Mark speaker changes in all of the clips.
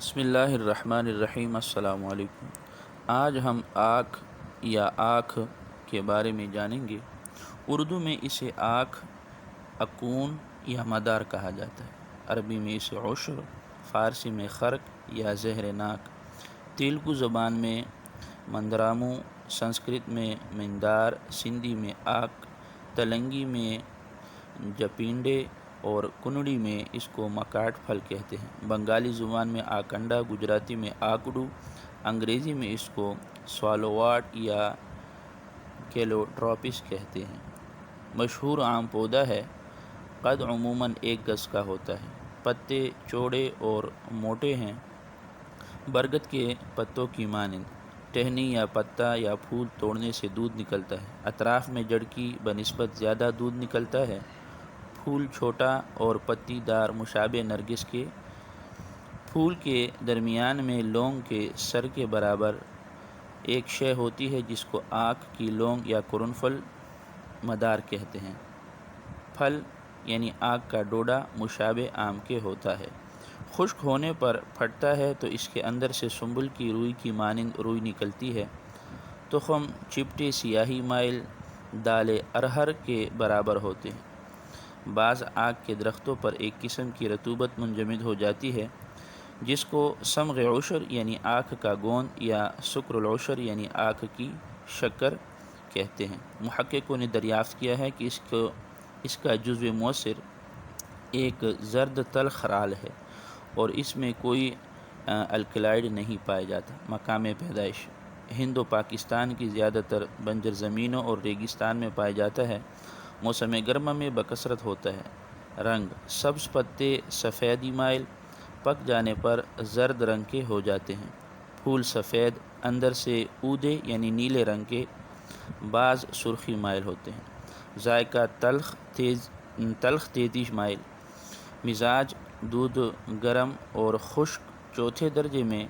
Speaker 1: بسم اللہ الرحمن الرحیم۔ السلام علیکم۔ آج ہم آنکھ یا آنکھ کے بارے میں جانیں گے۔ اردو میں اسے آنکھ، اکون یا مدار کہا جاتا ہے۔ عربی میں اسے عشر، فارسی میں خرق یا زہر ناک، تیلگو زبان میں مندرامو، سنسکرت میں مندار، سندھی میں آنکھ، تلنگی میں جپینڈے اور کنڑی میں اس کو مکاٹ پھل کہتے ہیں۔ بنگالی زبان میں آکنڈا، گجراتی میں آکڑو، انگریزی میں اس کو سوالوواٹ یا کیلوٹراپس کہتے ہیں۔ مشہور عام پودا ہے۔ قد عموماً 1 گز کا ہوتا ہے۔ پتے چوڑے اور موٹے ہیں، برگد کے پتوں کی مانند۔ ٹہنی یا پتا یا پھول توڑنے سے دودھ نکلتا ہے۔ اطراف میں جڑ کی بنسبت زیادہ دودھ نکلتا ہے۔ پھول چھوٹا اور پتی دار مشابہ نرگس کے۔ پھول کے درمیان میں لونگ کے سر کے برابر ایک شے ہوتی ہے جس کو آنکھ کی لونگ یا قرنفل مدار کہتے ہیں۔ پھل یعنی آنکھ کا ڈوڈا مشابہ آم کے ہوتا ہے۔ خشک ہونے پر پھٹتا ہے تو اس کے اندر سے سنبل کی روئی کی مانند روئی نکلتی ہے۔ تخم چپٹے سیاہی مائل دالِ ارہر کے برابر ہوتے ہیں۔ بعض آنکھ کے درختوں پر ایک قسم کی رطوبت منجمد ہو جاتی ہے جس کو صمغ عشر یعنی آنکھ کا گوند یا سکر العشر یعنی آنکھ کی شکر کہتے ہیں۔ محققوں نے دریافت کیا ہے کہ اس کا جزو مؤثر ایک زرد تلخ رال ہے اور اس میں کوئی الکلائیڈ نہیں پایا جاتا۔ مقام پیدائش ہند و پاکستان کی زیادہ تر بنجر زمینوں اور ریگستان میں پایا جاتا ہے۔ موسم گرما میں بکثرت ہوتا ہے۔ رنگ سبز، پتے سفیدی مائل، پک جانے پر زرد رنگ کے ہو جاتے ہیں۔ پھول سفید، اندر سے اودے یعنی نیلے رنگ کے، بعض سرخی مائل ہوتے ہیں۔ ذائقہ تلخ تیزی مائل۔ مزاج دودھ گرم اور خشک چوتھے درجے میں،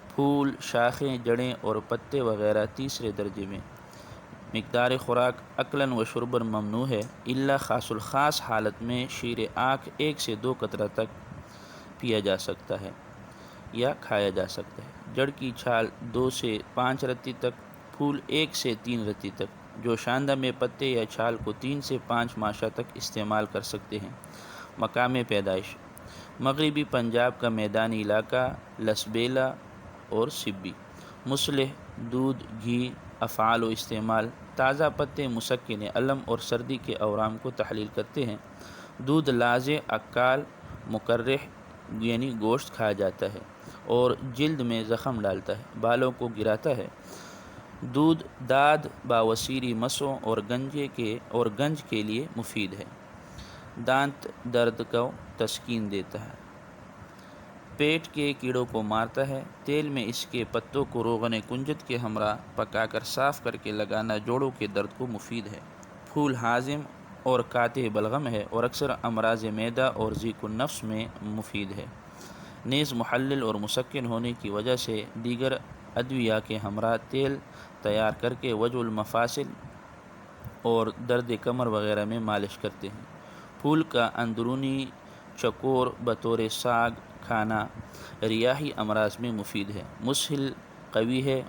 Speaker 1: پھول، شاخیں، جڑیں اور پتے وغیرہ تیسرے درجے میں۔ مقدار خوراک عقلاً و شرباً ممنوع ہے، الا خاص الخاص حالت میں شیر آنکھ 1 سے 2 قطرہ تک پیا جا سکتا ہے یا کھایا جا سکتا ہے۔ جڑ کی چھال 2 سے 5 رتی تک، پھول 1 سے 3 رتی تک۔ جو شاندہ میں پتے یا چھال کو 3 سے 5 ماشا تک استعمال کر سکتے ہیں۔ مقام پیدائش مغربی پنجاب کا میدانی علاقہ، لسبیلا اور سبی۔ مصلح دودھ، گھی، افعال و استعمال: تازہ پتے مسکن الم اور سردی کے اورام کو تحلیل کرتے ہیں۔ دودھ لاذع، اکال، مکرح یعنی گوشت کھایا جاتا ہے اور جلد میں زخم ڈالتا ہے، بالوں کو گراتا ہے۔ دودھ داد باوسیری مسوں اور گنج کے لیے مفید ہے۔ دانت درد کو تسکین دیتا ہے۔ پیٹ کے کیڑوں کو مارتا ہے۔ تیل میں اس کے پتوں کو روغن کنجد کے ہمراہ پکا کر صاف کر کے لگانا جوڑوں کے درد کو مفید ہے۔ پھول ہاضم اور قاطع بلغم ہے اور اکثر امراض معدہ اور ضیق النفس میں مفید ہے۔ نیز محلل اور مسکن ہونے کی وجہ سے دیگر ادویہ کے ہمراہ تیل تیار کر کے وجع المفاصل اور درد کمر وغیرہ میں مالش کرتے ہیں۔ پھول کا اندرونی چکور بطور ساگ کھانا ریاحی امراض میں مفید ہے۔ مسہل قوی ہے،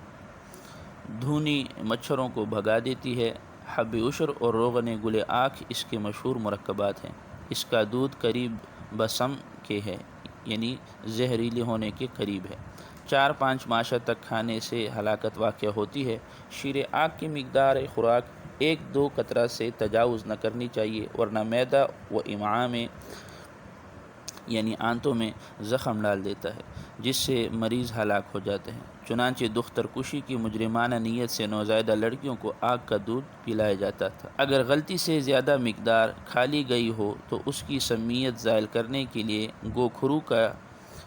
Speaker 1: دھونی مچھروں کو بھگا دیتی ہے۔ حب عشر اور روغن گل آنکھ اس کے مشہور مرکبات ہیں۔ اس کا دودھ قریب بسم کے ہے یعنی زہریلے ہونے کے قریب ہے۔ 4-5 ماشا تک کھانے سے ہلاکت واقع ہوتی ہے۔ شیر آنکھ کی مقدار خوراک 1-2 قطرہ سے تجاوز نہ کرنی چاہیے ورنہ معدہ و امعاء میں یعنی آنتوں میں زخم ڈال دیتا ہے جس سے مریض ہلاک ہو جاتے ہیں۔ چنانچہ دختر کشی کی مجرمانہ نیت سے نوزائیدہ لڑکیوں کو آنکھ کا دودھ پلایا جاتا تھا۔ اگر غلطی سے زیادہ مقدار کھالی گئی ہو تو اس کی سمیت زائل کرنے کے لیے گوکھرو کا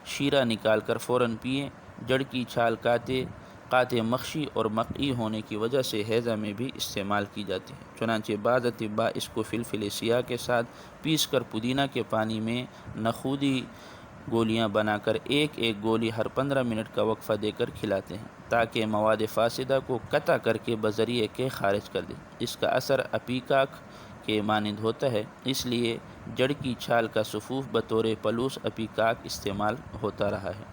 Speaker 1: شیرہ نکال کر فوراً پئیں۔ جڑ کی چھال قاطع مخشی اور مقعی ہونے کی وجہ سے ہیضہ میں بھی استعمال کی جاتی ہے۔ چنانچہ بعض اطباء اس کو فلفل سیاہ کے ساتھ پیس کر پودینہ کے پانی میں نخودی گولیاں بنا کر 1-1 گولی ہر 15 منٹ کا وقفہ دے کر کھلاتے ہیں تاکہ مواد فاسدہ کو قطع کر کے بذریعہ کے خارج کر دیں۔ اس کا اثر اپیکاک کے مانند ہوتا ہے، اس لیے جڑ کی چھال کا سفوف بطور پلوس اپیکاک استعمال ہوتا رہا ہے۔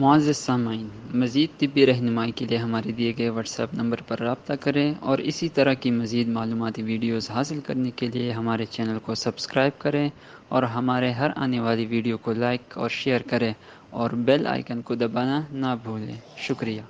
Speaker 2: معزز سامعین، مزید طبی رہنمائی کے لیے ہمارے دیے گئے واٹس ایپ نمبر پر رابطہ کریں اور اسی طرح کی مزید معلوماتی ویڈیوز حاصل کرنے کے لیے ہمارے چینل کو سبسکرائب کریں اور ہمارے ہر آنے والی ویڈیو کو لائک اور شیئر کریں اور بیل آئیکن کو دبانا نہ بھولیں۔ شکریہ۔